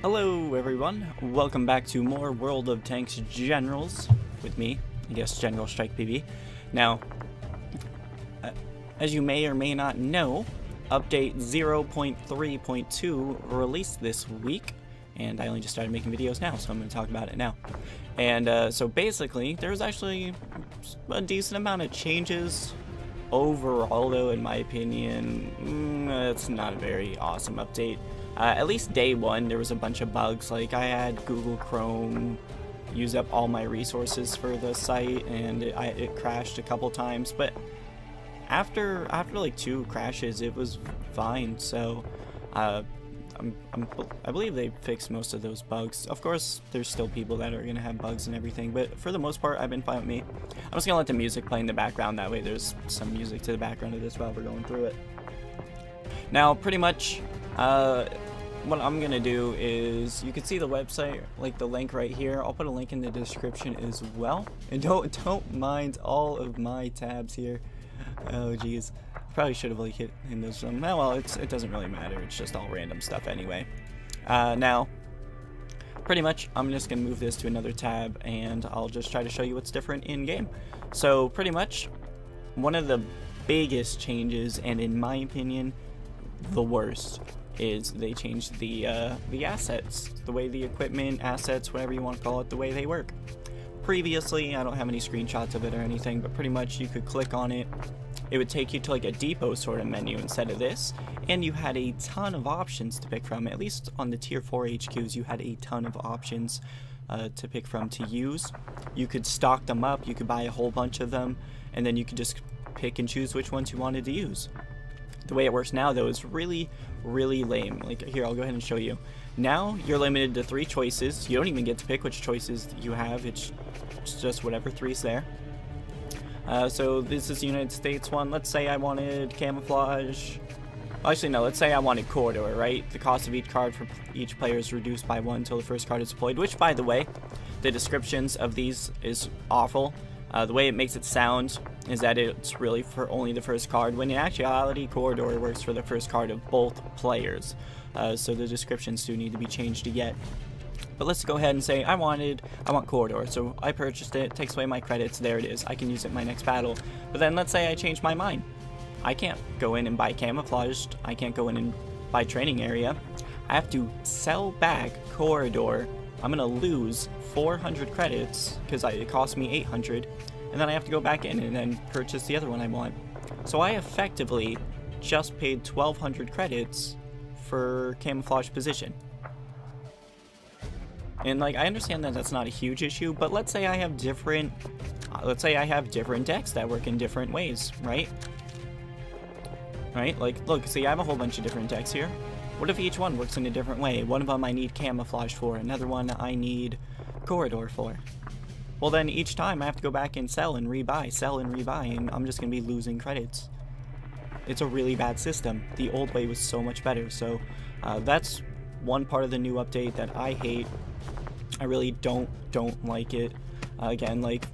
Hello everyone, welcome back to more World of Tanks Generals with me, I guess General Strike PB. Now, as you may or may not know, update 0.3.2 released this week, and I only just started making videos now, so I'm going to talk about it now. And so basically, there's actually a decent amount of changes overall, though in my opinion, it's not a very awesome update. At least day one, there was a bunch of bugs. Like, I had Google Chrome use up all my resources for the site, and it crashed a couple times. But after like 2 crashes, it was fine. So I believe they fixed most of those bugs. Of course, there's still people that are gonna have bugs and everything, but for the most part, I've been fine with me. I'm just gonna let the music play in the background. That way, there's some music to the background of this while we're going through it. Now, pretty much, what I'm gonna do is, you can see the website, like the link right here. I'll put a link in the description as well. And don't mind all of my tabs here. Oh geez, probably should have like hit in those. Well, it doesn't really matter. It's just all random stuff anyway. Now, pretty much, I'm just gonna move this to another tab, and I'll just try to show you what's different in game. So pretty much, one of the biggest changes, and in my opinion, the worst, is they changed the assets, the way the equipment, assets, whatever you want to call it, the way they work. Previously, I don't have any screenshots of it or anything, but pretty much you could click on it, it would take you to like a depot sort of menu instead of this, and you had a ton of options to pick from. At least on the tier 4 HQs, you had a ton of options to pick from to use. You could stock them up, you could buy a whole bunch of them, and then you could just pick and choose which ones you wanted to use. The way it works now, though, is really lame. Like, here, I'll go ahead and show you. Now, you're limited to 3 choices. You don't even get to pick which choices you have. It's just whatever 3's there. So this is the United States one. Let's say I wanted camouflage. Actually, no, let's say I wanted corridor, right? The cost of each card for each player is reduced by 1 until the first card is deployed, which, by the way, the descriptions of these is awful. The way it makes it sound is that it's really for only the first card, when in actuality, corridor works for the first card of both players. So the descriptions do need to be changed yet. But let's go ahead and say I want corridor. So I purchased it, takes away my credits, there it is. I can use it in my next battle. But then let's say I change my mind. I can't go in and buy camouflaged. I can't go in and buy training area. I have to sell back corridor. I'm gonna lose 400 credits because it cost me 800, and then I have to go back in and then purchase the other one I want. So I effectively just paid 1200 credits for camouflage position. And like, I understand that that's not a huge issue, but let's say I have different decks that work in different ways, right? Right? Like, look, see, I have a whole bunch of different decks here. What if each one works in a different way? One of them I need camouflage for, another one I need corridor for. Well, then each time I have to go back and sell and rebuy, and I'm just going to be losing credits. It's a really bad system. The old way was so much better. So that's one part of the new update that I hate. I really don't like it. Again, like,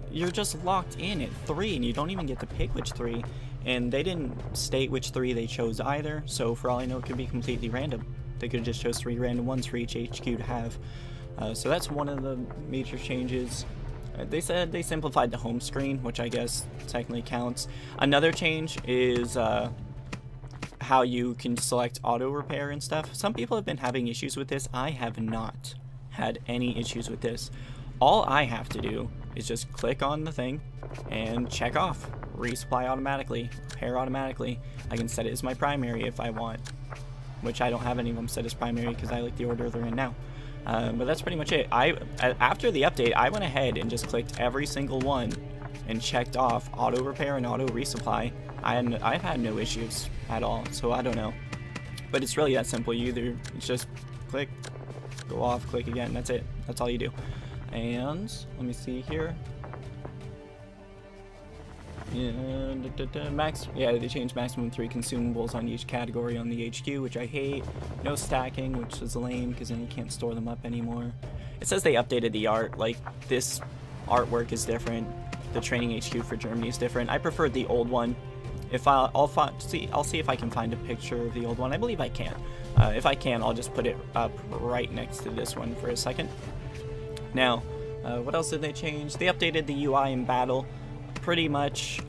you're just locked in at 3, and you don't even get to pick which 3. And they didn't state which 3 they chose either, so for all I know, it could be completely random. They could have just chose 3 random ones for each HQ to have. So that's one of the major changes. They said they simplified the home screen, which I guess technically counts. Another change is how you can select auto repair and stuff. Some people have been having issues with this. I have not had any issues with this. All I have to do is just click on the thing and check off resupply automatically, repair automatically. I can set it as my primary if I want, which I don't have any of them set as primary because I like the order they're in now. But that's pretty much it. After the update, I went ahead and just clicked every single one and checked off auto repair and auto resupply. I've had no issues at all, so I don't know. But it's really that simple. You just click, go off, click again. That's it. That's all you do. And let me see here. Yeah, they changed maximum 3 consumables on each category on the HQ, which I hate. No stacking, which is lame because then you can't store them up anymore. It says they updated the art. Like, this artwork is different. The training HQ for Germany is different. I preferred the old one. If I'll see if I can find a picture of the old one. I believe I can. If I can, I'll just put it up right next to this one for a second. Now, what else did they change? They updated the UI in battle, pretty much.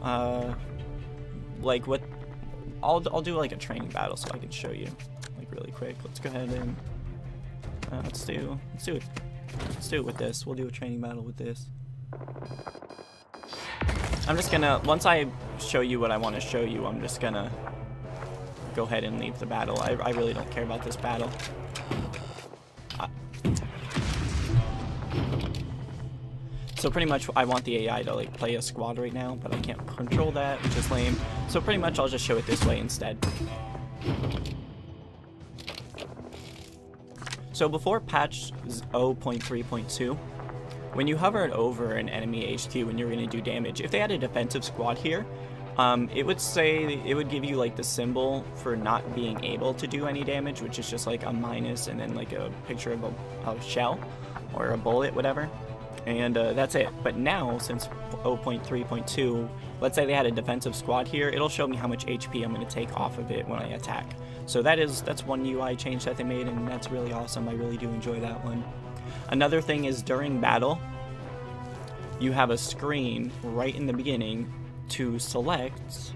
Like what? I'll do like a training battle so I can show you, like really quick. Let's go ahead and let's do it with this. We'll do a training battle with this. I'm just gonna, once I show you what I want to show you, I'm just gonna go ahead and leave the battle. I really don't care about this battle. So pretty much I want the AI to like play a squad right now, but I can't control that, which is lame. So pretty much I'll just show it this way instead. So before patch 0.3.2, when you hovered over an enemy HQ and you're going to do damage, if they had a defensive squad here, it would give you like the symbol for not being able to do any damage, which is just like a minus and then like a picture of a shell or a bullet, whatever. And that's it. But now, since 0.3.2, let's say they had a defensive squad here, it'll show me how much HP I'm going to take off of it when I attack. So that's one UI change that they made, and that's really awesome. I really do enjoy that one. Another thing is during battle, you have a screen right in the beginning to select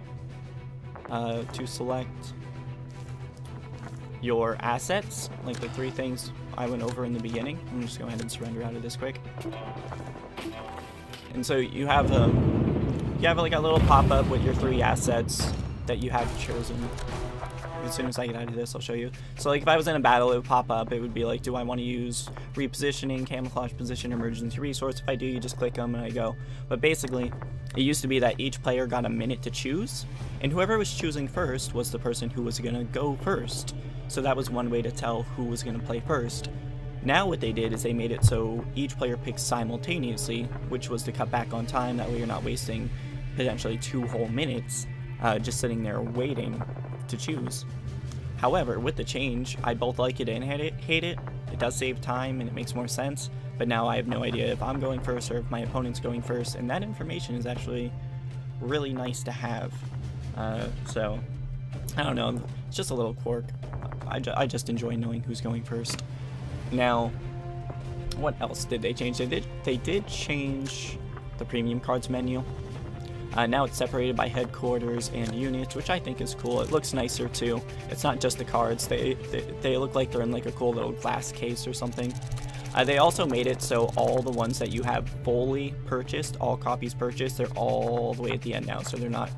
your assets, like the 3 things I went over in the beginning. I'm just going to go ahead and surrender out of this quick. And so you have like a little pop-up with your 3 assets that you have chosen. As soon as I get out of this, I'll show you. So like if I was in a battle, it would pop up. It would be like, do I want to use repositioning, camouflage position, emergency resource? If I do, you just click them and I go. But basically, it used to be that each player got a minute to choose, and whoever was choosing first was the person who was going to go first. So that was one way to tell who was going to play first. Now what they did is they made it so each player picks simultaneously, which was to cut back on time. That way you're not wasting potentially 2 whole minutes just sitting there waiting to choose. However, with the change, I both like it and hate it. It does save time and it makes more sense, but now I have no idea if I'm going first or if my opponent's going first, and that information is actually really nice to have. So, I don't know, it's just a little quirk. I just enjoy knowing who's going first. Now, what else did they change? They did change the premium cards menu. Now it's separated by headquarters and units, which I think is cool. It looks nicer too. It's not just the cards. They look like they're in like a cool little glass case or something. They also made it so all the ones that you have fully purchased, all copies purchased, they're all the way at the end now. So they're not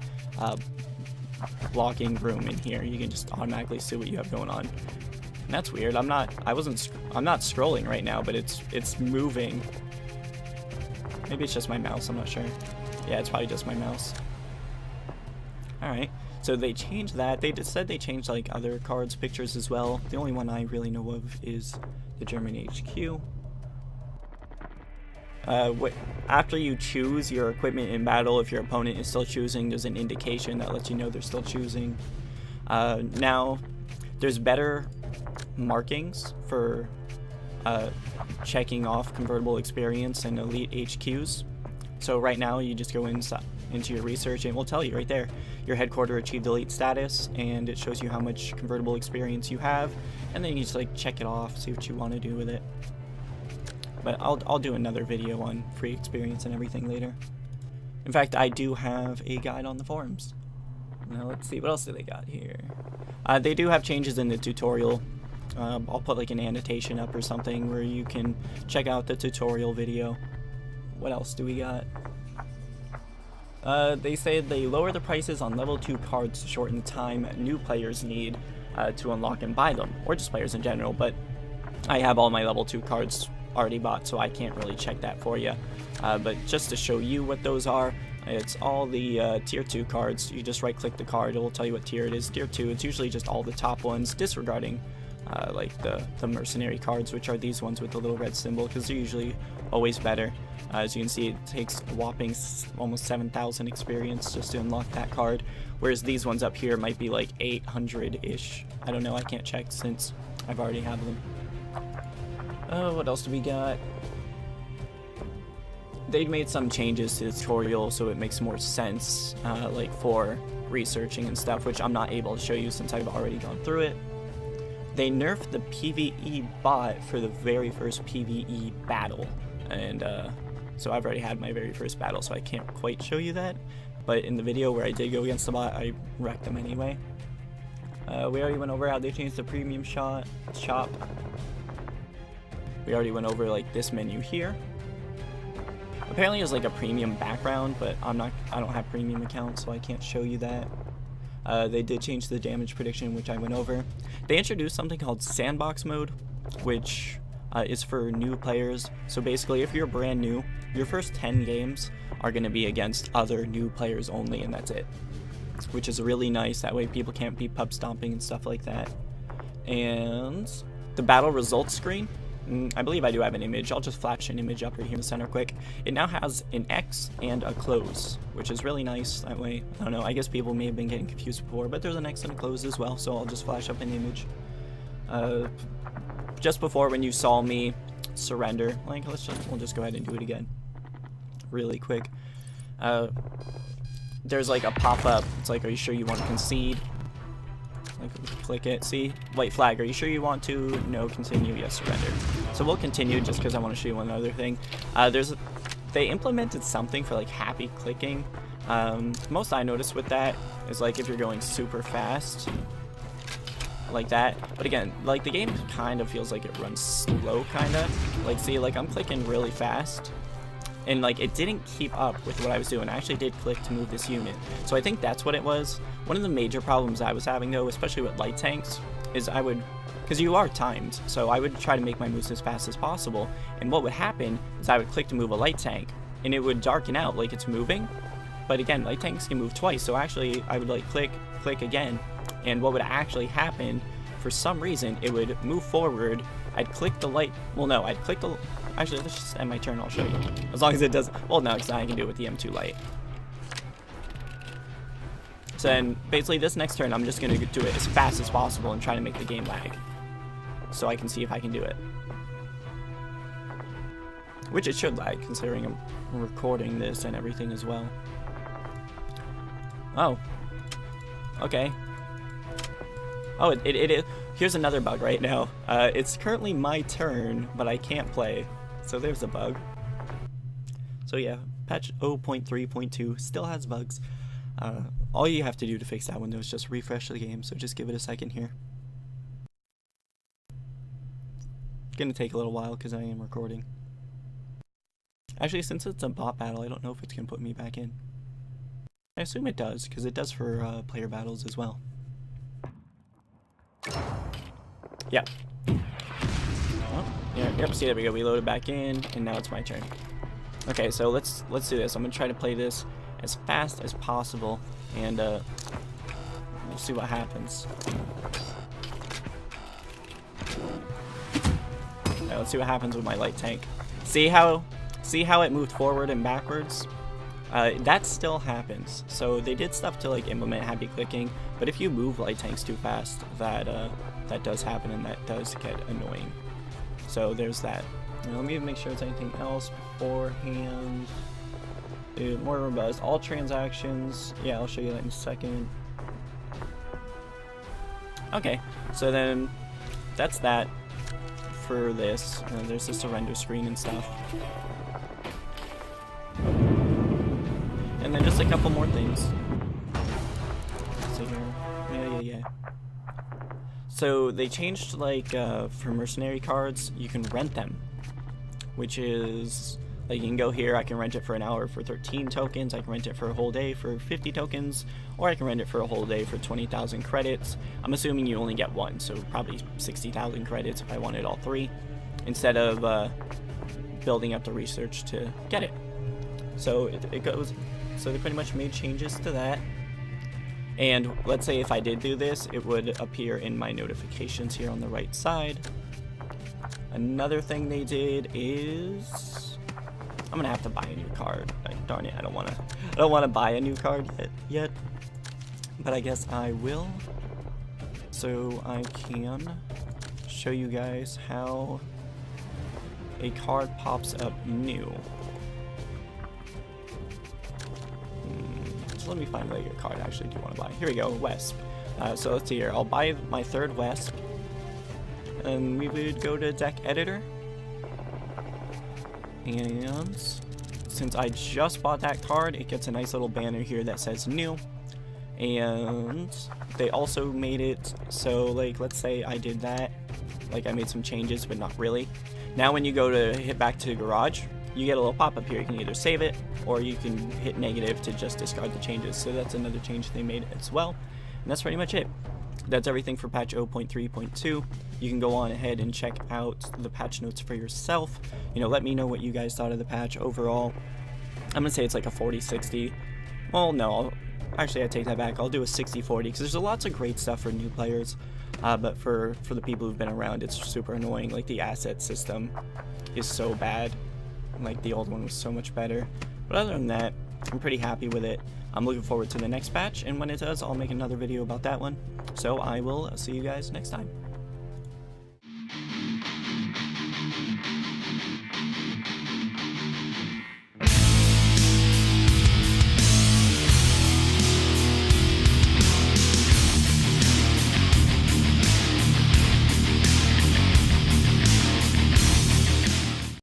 blocking room in here. You can just automatically see what you have going on. And that's weird. I'm not scrolling right now, but it's moving. Maybe it's just my mouse. I'm not sure. Yeah, it's probably just my mouse. Alright, so they changed that. They just said they changed like other cards pictures as well. The only one I really know of is the German HQ. After you choose your equipment in battle, if your opponent is still choosing, there's an indication that lets you know they're still choosing. Now, there's better markings for checking off convertible experience and elite HQs. So right now you just go into your research and it will tell you right there, your headquarter achieved elite status, and it shows you how much convertible experience you have, and then you just like check it off, see what you want to do with it. But I'll do another video on free experience and everything later. In fact, I do have a guide on the forums. Now let's see, what else do they got here? They do have changes in the tutorial. I'll put like an annotation up or something where you can check out the tutorial video. What else do we got? They say they lower the prices on level 2 cards to shorten the time new players need to unlock and buy them, or just players in general, but I have all my level 2 cards already bought, so I can't really check that for you. But just to show you what those are, it's all the tier 2 cards. You just right click the card, it will tell you what tier it is. Tier 2, it's usually just all the top ones, disregarding like the mercenary cards, which are these ones with the little red symbol, because they're usually always better. As you can see, it takes a whopping almost 7,000 experience just to unlock that card, whereas these ones up here might be like 800-ish. I don't know, I can't check since I've already have them. What else do we got? They made some changes to the tutorial so it makes more sense, like for researching and stuff, which I'm not able to show you since I've already gone through it. They nerfed the PvE bot for the very first PvE battle, and so I've already had my very first battle, so I can't quite show you that, but in the video where I did go against the bot, I wrecked them anyway. We already went over how they changed the premium shop. We already went over like this menu here. Apparently there's like a premium background, but I don't have premium accounts, so I can't show you that. They did change the damage prediction, which I went over. They introduced something called sandbox mode, which is for new players. So basically, if you're brand new, your first 10 games are going to be against other new players only, and that's it. Which is really nice. That way people can't be pub stomping and stuff like that. And the battle results screen, I believe I do have an image. I'll just flash an image up right here in the center quick. It now has an X and a close, which is really nice. That way, I don't know, I guess people may have been getting confused before, but there's an X and a close as well, so I'll just flash up an image. Just before, when you saw me surrender, like, we'll just go ahead and do it again really quick. There's like a pop-up. It's like, are you sure you want to concede? Like, click it. See? White flag. Are you sure you want to? No. Continue. Yes. Surrender. So we'll continue just because I want to show you one other thing. They implemented something for like happy clicking. Most I noticed with that is like if you're going super fast, like that. But again, like the game kind of feels like it runs slow, kind of. Like, see, like I'm clicking really fast. And like it didn't keep up with what I was doing. I actually did click to move this unit. So I think that's what it was. One of the major problems I was having though, especially with light tanks, is because you are timed, so I would try to make my moves as fast as possible. And what would happen is I would click to move a light tank, and it would darken out like it's moving. But again, light tanks can move twice, so actually I would like click again. And what would actually happen, for some reason, it would move forward. I'd click the light, well no, I'd click the, actually let's just end my turn, I'll show you. As long as it doesn't, well no, because I can do it with the M2 light. So then, basically this next turn, I'm just going to do it as fast as possible and try to make the game lag. So I can see if I can do it. Which it should lag, considering I'm recording this and everything as well. Oh. Okay. Oh, it here's another bug right now. It's currently my turn, but I can't play. So there's a bug. So yeah, patch 0.3.2 still has bugs. All you have to do to fix that window is just refresh the game, so just give it a second here. It's gonna take a little while because I am recording. Actually, since it's a bot battle, I don't know if it's gonna put me back in. I assume it does, because it does for player battles as well. Yep. Oh, yeah, yep, see, there we go. We loaded back in, and now it's my turn. Okay, so let's do this. I'm gonna try to play this as fast as possible, and we'll see what happens. Now, let's see what happens with my light tank. See how it moved forward and backwards? That still happens. So they did stuff to like implement happy clicking, but if you move light tanks too fast, that does happen, and that does get annoying. So there's that. Now, let me make sure it's anything else beforehand. Dude, more robust. All transactions. Yeah, I'll show you that in a second. Okay, so then that's that for this. There's the surrender screen and stuff. And then just a couple more things. So here, yeah. So they changed, like, for mercenary cards, you can rent them, which is, like, you can go here, I can rent it for an hour for 13 tokens, I can rent it for a whole day for 50 tokens, or I can rent it for a whole day for 20,000 credits. I'm assuming you only get one, so probably 60,000 credits if I wanted all three, instead of building up the research to get it. So it goes, so they pretty much made changes to that. And let's say if I did do this, it would appear in my notifications here on the right side. Another thing they did is, I'm gonna have to buy a new card. Darn it, I don't wanna buy a new card yet. But I guess I will. So I can show you guys how a card pops up new. let me find like a card I actually do want to buy. Here we go, Wesp. So let's see here. I'll buy my third Wesp. And we would go to deck editor. And since I just bought that card, it gets a nice little banner here that says new. And they also made it so, like, let's say I did that. Like, I made some changes, but not really. Now when you go to hit back to the garage, you get a little pop-up here. You can either save it, or you can hit negative to just discard the changes. So that's another change they made as well. And that's pretty much it. That's everything for patch 0.3.2. You can go on ahead and check out the patch notes for yourself. You know, let me know what you guys thought of the patch overall. I'm gonna say it's like a 40-60. Well, no, actually I take that back. I'll do a 60-40 because there's lots of great stuff for new players. But for the people who've been around, it's super annoying. Like, the asset system is so bad. Like, the old one was so much better. But other than that, I'm pretty happy with it. I'm looking forward to the next patch, and when it does, I'll make another video about that one. So I will see you guys next time.